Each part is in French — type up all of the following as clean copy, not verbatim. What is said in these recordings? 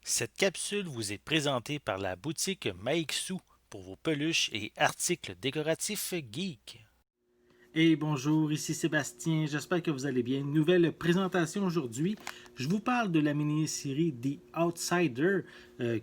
Cette capsule vous est présentée par la boutique Maixu pour vos peluches et articles décoratifs geeks. Et bonjour, ici Sébastien, j'espère que vous allez bien. Nouvelle présentation aujourd'hui. Je vous parle de la mini-série The Outsider,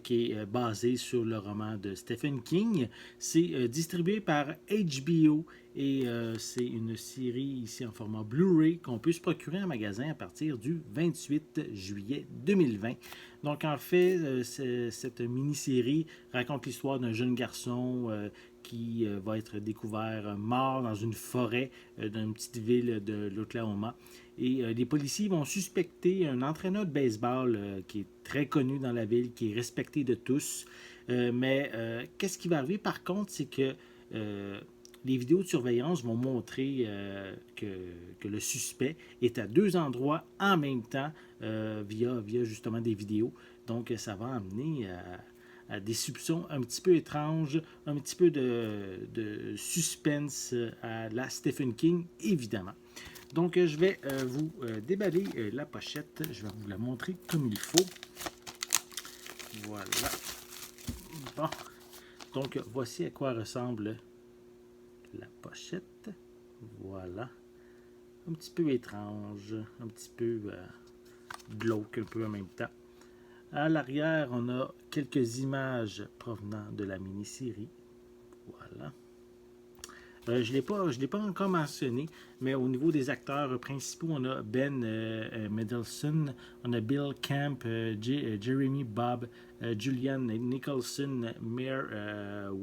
qui est basée sur le roman de Stephen King. C'est distribué par HBO et c'est une série ici en format Blu-ray qu'on peut se procurer en magasin à partir du 28 juillet 2020. Donc en fait, cette mini-série raconte l'histoire d'un jeune garçon qui va être découvert mort dans une forêt d'une petite ville de l'Oklahoma. Et les policiers vont suspecter un entraîneur de baseball qui est très connu dans la ville, qui est respecté de tous. Mais qu'est-ce qui va arriver par contre, c'est que les vidéos de surveillance vont montrer que le suspect est à deux endroits en même temps via justement des vidéos. Donc, ça va amener à des soupçons un petit peu étranges, un petit peu de suspense à la Stephen King, évidemment. Donc, je vais vous déballer la pochette. Je vais vous la montrer comme il faut. Voilà. Bon. Donc, voici à quoi ressemble la pochette. Voilà. Un petit peu étrange, un petit peu glauque un peu en même temps. À l'arrière, on a quelques images provenant de la mini-série. Voilà. Je ne l'ai pas encore mentionné, mais au niveau des acteurs principaux, on a Ben Mendelsohn, on a Bill Camp, Jeremy Bob, Julian Nicholson, Mayor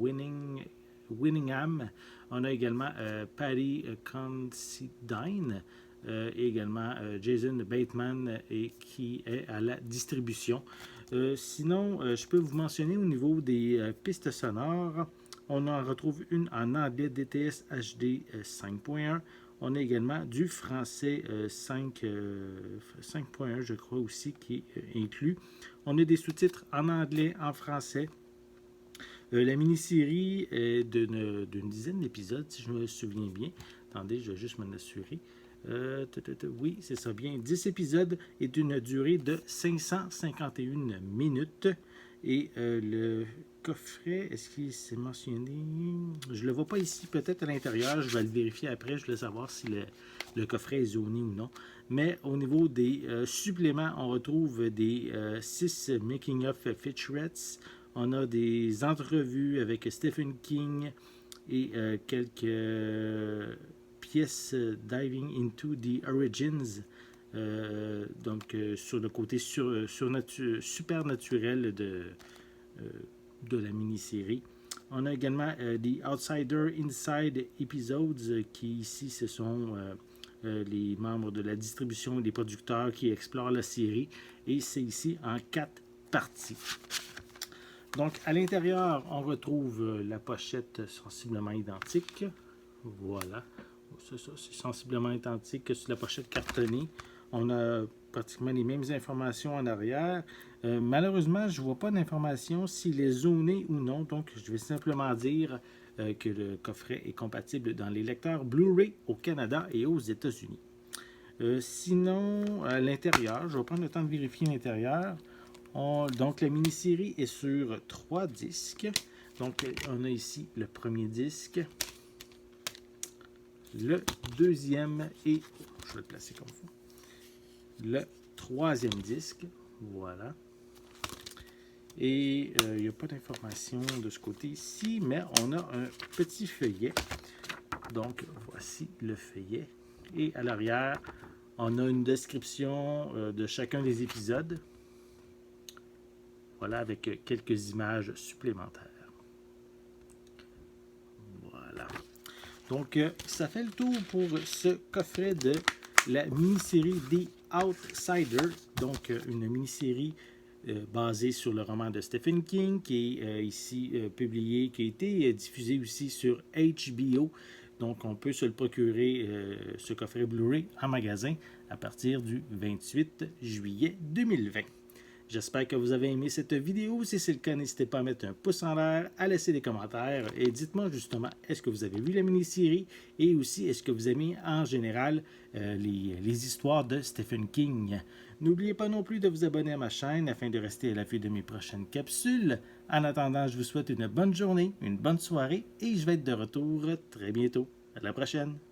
Winningham. On a également Patty Considine, et également Jason Bateman qui est à la distribution. Sinon, je peux vous mentionner au niveau des pistes sonores. On en retrouve une en anglais DTS HD 5.1. On a également du français 5.1, je crois aussi, qui est inclus. On a des sous-titres en anglais, en français. La mini-série est d'une dizaine d'épisodes, si je me souviens bien. Attendez, je vais juste m'en assurer. Oui, c'est ça bien. 10 épisodes et d'une durée de 551 minutes. Et le coffret, est-ce qu'il s'est mentionné? Je ne le vois pas ici, peut-être à l'intérieur. Je vais le vérifier après. Je voulais savoir si le coffret est zoné ou non. Mais au niveau des suppléments, on retrouve des 6 making-of featurettes. On a des entrevues avec Stephen King et quelques pièces diving into the origins, sur le côté supernaturel de la mini-série. On a également The Outsider Inside Episodes, qui ici, ce sont les membres de la distribution et les producteurs qui explorent la série. Et c'est ici en 4 parties. Donc, à l'intérieur, on retrouve la pochette sensiblement identique. Voilà. C'est ça, c'est sensiblement identique que sur la pochette cartonnée. On a pratiquement les mêmes informations en arrière. Malheureusement, je ne vois pas d'informations s'il est zoné ou non. Donc, je vais simplement dire que le coffret est compatible dans les lecteurs Blu-ray au Canada et aux États-Unis. Sinon, à l'intérieur, je vais prendre le temps de vérifier l'intérieur. Donc, la mini-série est sur 3 disques. Donc, on a ici le premier disque, le deuxième et, je vais le placer comme ça, le troisième disque. Voilà. Et il n'y a pas d'information de ce côté ici, mais on a un petit feuillet. Donc, voici le feuillet. Et à l'arrière, on a une description de chacun des épisodes. Voilà, avec quelques images supplémentaires. Voilà. Donc, ça fait le tour pour ce coffret de la mini-série The Outsider. Donc, une mini-série basée sur le roman de Stephen King, qui est ici publié, qui a été diffusé aussi sur HBO. Donc, on peut se le procurer, ce coffret Blu-ray, en magasin à partir du 28 juillet 2020. J'espère que vous avez aimé cette vidéo. Si c'est le cas, n'hésitez pas à mettre un pouce en l'air, à laisser des commentaires et dites-moi justement, est-ce que vous avez vu la mini-série et aussi est-ce que vous aimez en général les histoires de Stephen King. N'oubliez pas non plus de vous abonner à ma chaîne afin de rester à l'affût de mes prochaines capsules. En attendant, je vous souhaite une bonne journée, une bonne soirée et je vais être de retour très bientôt. À la prochaine!